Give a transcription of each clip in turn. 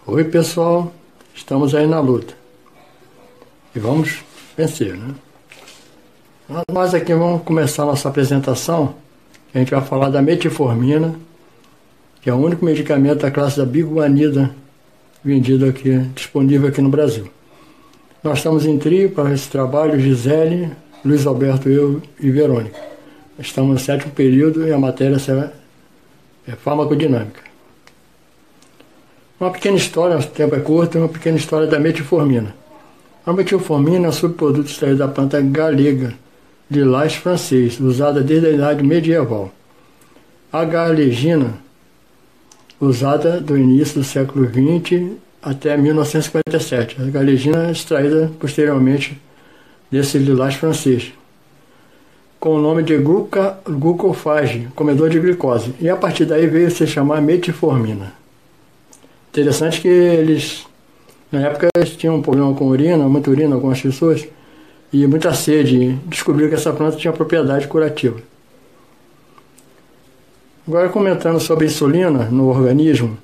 Oi pessoal, estamos aí na luta e vamos vencer, né? Nós aqui vamos começar a nossa apresentação. A gente vai falar da metformina, que é o único medicamento da classe da biguanida vendido aqui, disponível aqui no Brasil. Nós estamos em trio para esse trabalho: Gisele, Luiz Alberto, eu e Verônica. Estamos no 7º período e a matéria é farmacodinâmica. Uma pequena história, o tempo é curto, uma pequena história da metformina. A metformina é um subproduto extraído da planta galega, lilás francês, usada desde a idade medieval. A galegina, usada do início do século XX até 1957. A galegina é extraída posteriormente desse lilás francês, com o nome de glucofage, comedor de glicose. E a partir daí veio se chamar metformina. Interessante que eles, na época, eles tinham um problema com urina, muita urina, algumas pessoas, e muita sede. Descobriram que essa planta tinha propriedade curativa. Agora, comentando sobre a insulina no organismo.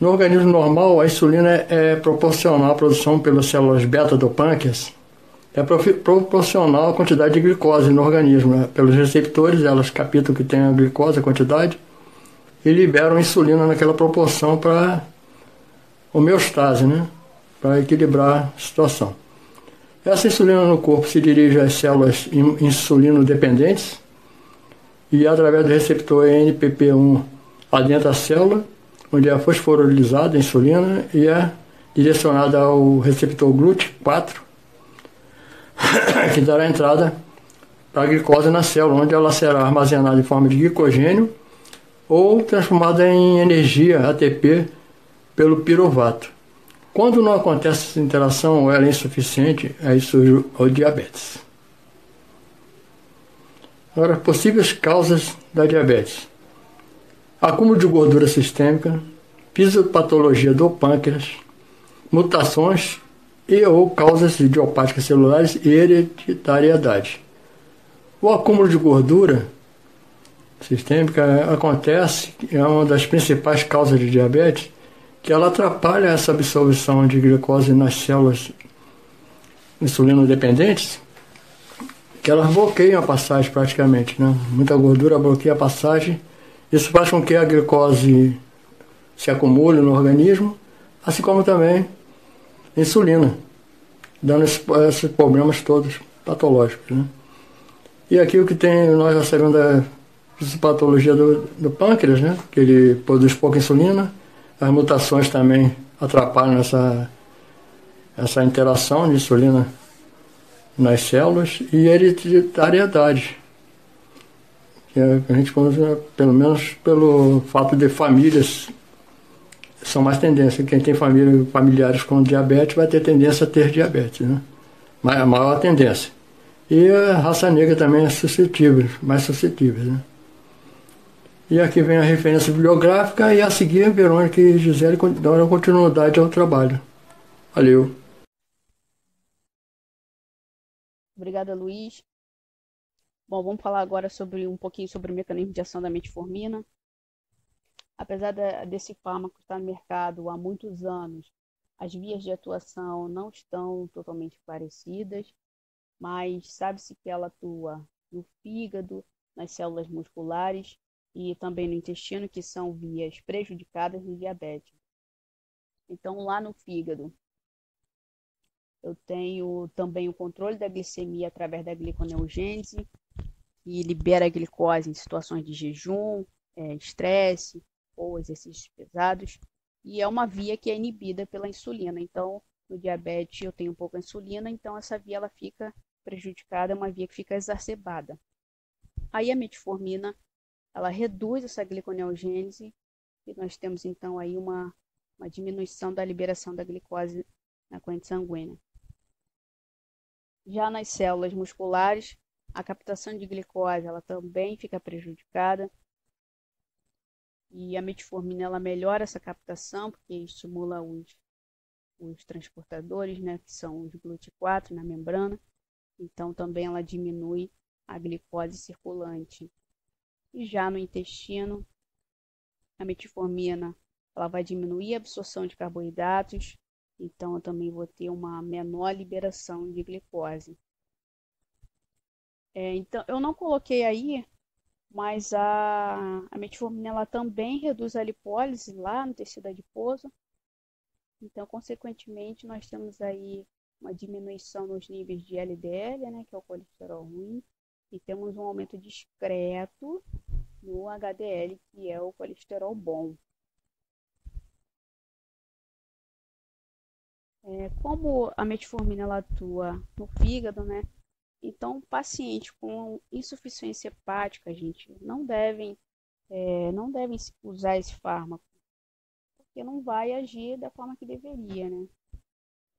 No organismo normal, a insulina é proporcional à produção pelas células beta do pâncreas, é proporcional à quantidade de glicose no organismo, né? Pelos receptores, elas captam que tem a glicose, a quantidade, e liberam insulina naquela proporção para homeostase, né? Para equilibrar a situação. Essa insulina no corpo se dirige às células insulino-dependentes e, através do receptor NPP1, adentra a célula, onde é fosforilizada a insulina e é direcionada ao receptor GLUT4, que dará entrada para a glicose na célula, onde ela será armazenada em forma de glicogênio ou transformada em energia, ATP, pelo piruvato. Quando não acontece essa interação ou ela é insuficiente, aí surge o diabetes. Agora, possíveis causas da diabetes: acúmulo de gordura sistêmica, fisiopatologia do pâncreas, mutações e ou causas idiopáticas celulares e hereditariedade. O acúmulo de gordura sistêmica acontece, é uma das principais causas de diabetes, que ela atrapalha essa absorção de glicose nas células insulino-dependentes, que elas bloqueiam a passagem praticamente, né? Muita gordura bloqueia a passagem. Isso faz com que a glicose se acumule no organismo, assim como também insulina, dando esses problemas todos patológicos, né? E aqui o que tem, nós já sabemos da fisiopatologia do pâncreas, né? Que ele produz pouca insulina. As mutações também atrapalham essa interação de insulina nas células, e hereditariedade, que a gente conhece, pelo menos pelo fato de famílias são mais tendência. Quem tem familiares com diabetes vai ter tendência a ter diabetes, né? A maior tendência. E a raça negra também é suscetível, mais suscetível, né? E aqui vem a referência bibliográfica, e a seguir, Verônica e Gisele dão continuidade ao trabalho. Valeu. Obrigada, Luiz. Bom, vamos falar agora um pouquinho sobre o mecanismo de ação da metformina. Apesar desse fármaco estar no mercado há muitos anos, as vias de atuação não estão totalmente esclarecidas, mas sabe-se que ela atua no fígado, nas células musculares e também no intestino, que são vias prejudicadas no diabetes. Então, lá no fígado, eu tenho também o controle da glicemia através da gliconeogênese, que libera a glicose em situações de jejum, estresse ou exercícios pesados, e é uma via que é inibida pela insulina. Então, no diabetes eu tenho pouca insulina, então essa via ela fica prejudicada, é uma via que fica exacerbada. Aí a metformina, ela reduz essa gliconeogênese, e nós temos então aí uma diminuição da liberação da glicose na corrente sanguínea. Já nas células musculares, a captação de glicose ela também fica prejudicada, e a metformina ela melhora essa captação, porque estimula os transportadores, né, que são os GLUT4 na membrana, então também ela diminui a glicose circulante. E já no intestino, a metformina ela vai diminuir a absorção de carboidratos, então eu também vou ter uma menor liberação de glicose. Então, eu não coloquei aí, mas a metformina ela também reduz a lipólise lá no tecido adiposo. Então, consequentemente, nós temos aí uma diminuição nos níveis de LDL, né, que é o colesterol ruim, e temos um aumento discreto no HDL, que é o colesterol bom. Como a metformina ela atua no fígado, né? Então, pacientes com insuficiência hepática, gente, não devem usar esse fármaco, porque não vai agir da forma que deveria, né?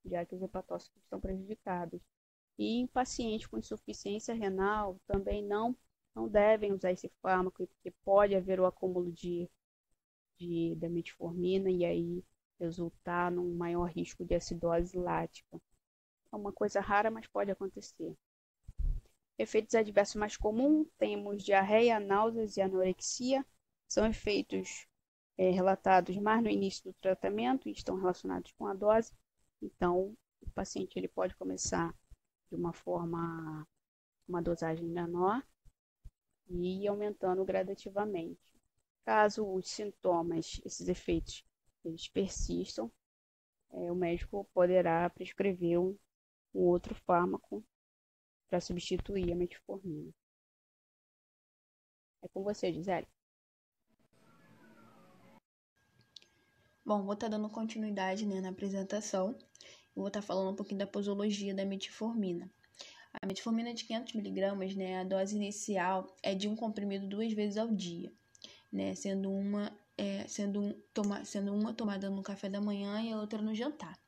Já que os hepatócitos estão prejudicados. E em pacientes com insuficiência renal também não devem usar esse fármaco, porque pode haver o acúmulo da metformina e aí resultar num maior risco de acidose lática. É uma coisa rara, mas pode acontecer. Efeitos adversos mais comuns, temos diarreia, náuseas e anorexia. São efeitos relatados mais no início do tratamento e estão relacionados com a dose. Então, o paciente ele pode começar de uma dosagem menor e ir aumentando gradativamente. Caso os sintomas, esses efeitos, eles persistam, o médico poderá prescrever um outro fármaco para substituir a metformina. É com você, Gisele. Bom, vou estar dando continuidade, né, na apresentação. Eu vou estar falando um pouquinho da posologia da metformina. A metformina de 500mg, né, a dose inicial é de um comprimido 2 vezes ao dia, né, sendo uma tomada no café da manhã e a outra no jantar.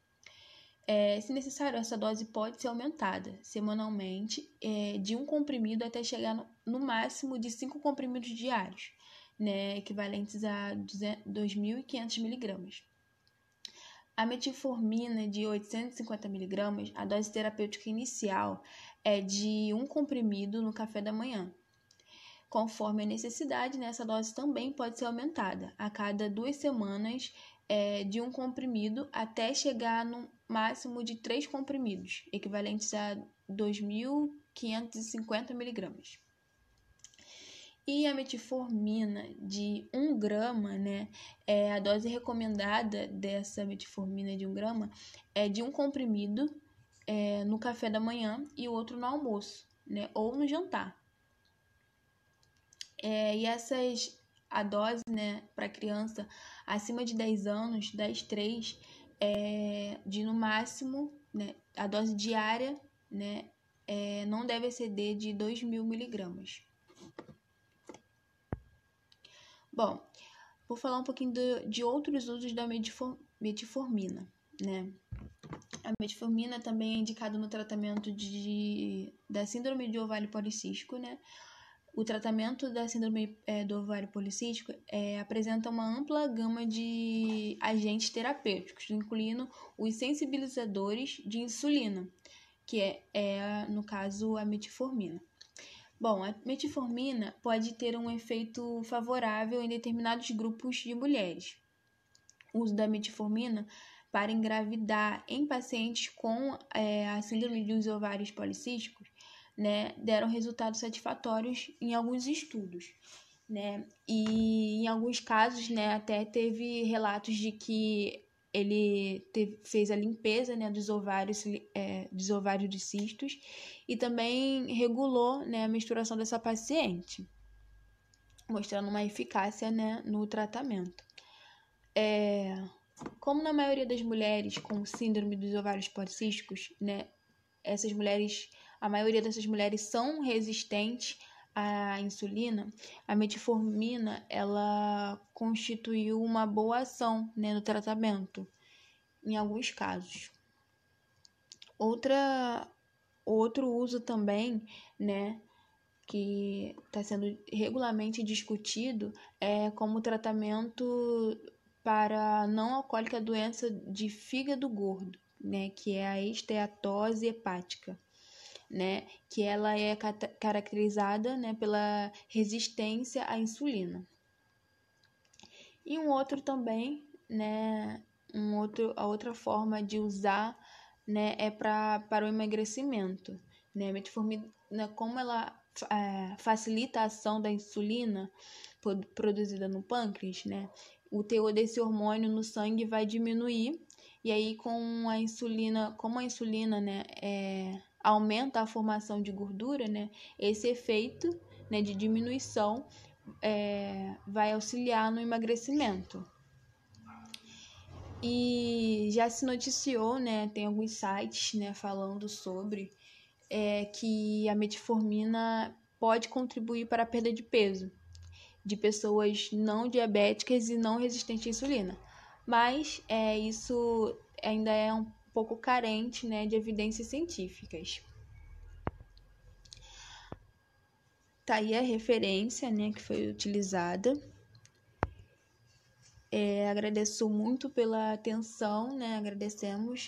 Se necessário, essa dose pode ser aumentada semanalmente de um comprimido até chegar no máximo de 5 comprimidos diários, né, equivalentes a 2.500mg. A metformina de 850mg, a dose terapêutica inicial é de um comprimido no café da manhã. Conforme a necessidade, né, essa dose também pode ser aumentada a cada 2 semanas de um comprimido até chegar no máximo de 3 comprimidos, equivalentes a 2.550mg. E a metformina de 1 grama, né, a dose recomendada dessa metformina de 1 grama é de um comprimido no café da manhã e o outro no almoço, né, ou no jantar. A dose, né, para criança acima de 10 anos, 10,3, de no máximo, né, a dose diária, né, não deve exceder de 2.000mg. Bom, vou falar um pouquinho de outros usos da metformina, né? A metformina também é indicada no tratamento da síndrome de ovário policístico, né? O tratamento da síndrome do ovário policístico apresenta uma ampla gama de agentes terapêuticos, incluindo os sensibilizadores de insulina, que no caso, a metformina. Bom, a metformina pode ter um efeito favorável em determinados grupos de mulheres. O uso da metformina para engravidar em pacientes com a síndrome dos ovários policísticos, né, deram resultados satisfatórios em alguns estudos, né, e em alguns casos, né, até teve relatos de que ele fez a limpeza, né, dos ovários de cistos e também regulou, né, a menstruação dessa paciente, mostrando uma eficácia, né, no tratamento. Como na maioria das mulheres com síndrome dos ovários policísticos, né, a maioria dessas mulheres são resistentes à insulina, a metformina ela constituiu uma boa ação, né, no tratamento, em alguns casos. Outro uso também, né, que está sendo regularmente discutido é como tratamento para não alcoólica doença de fígado gordo, né, que é a esteatose hepática, né, que ela é caracterizada, né, pela resistência à insulina. E um outro também né, a outra forma de usar, né, é para o emagrecimento, né? A metformina, como ela facilita a ação da insulina produzida no pâncreas, né? O teor desse hormônio no sangue vai diminuir, e aí como a insulina, né, aumenta a formação de gordura, né? Esse efeito, né, de diminuição vai auxiliar no emagrecimento. E já se noticiou, né, tem alguns sites, né, falando sobre que a metformina pode contribuir para a perda de peso de pessoas não diabéticas e não resistentes à insulina. Mas isso ainda é um pouco carente, né, de evidências científicas. Tá aí a referência, né, que foi utilizada. Agradeço muito pela atenção, né, agradecemos.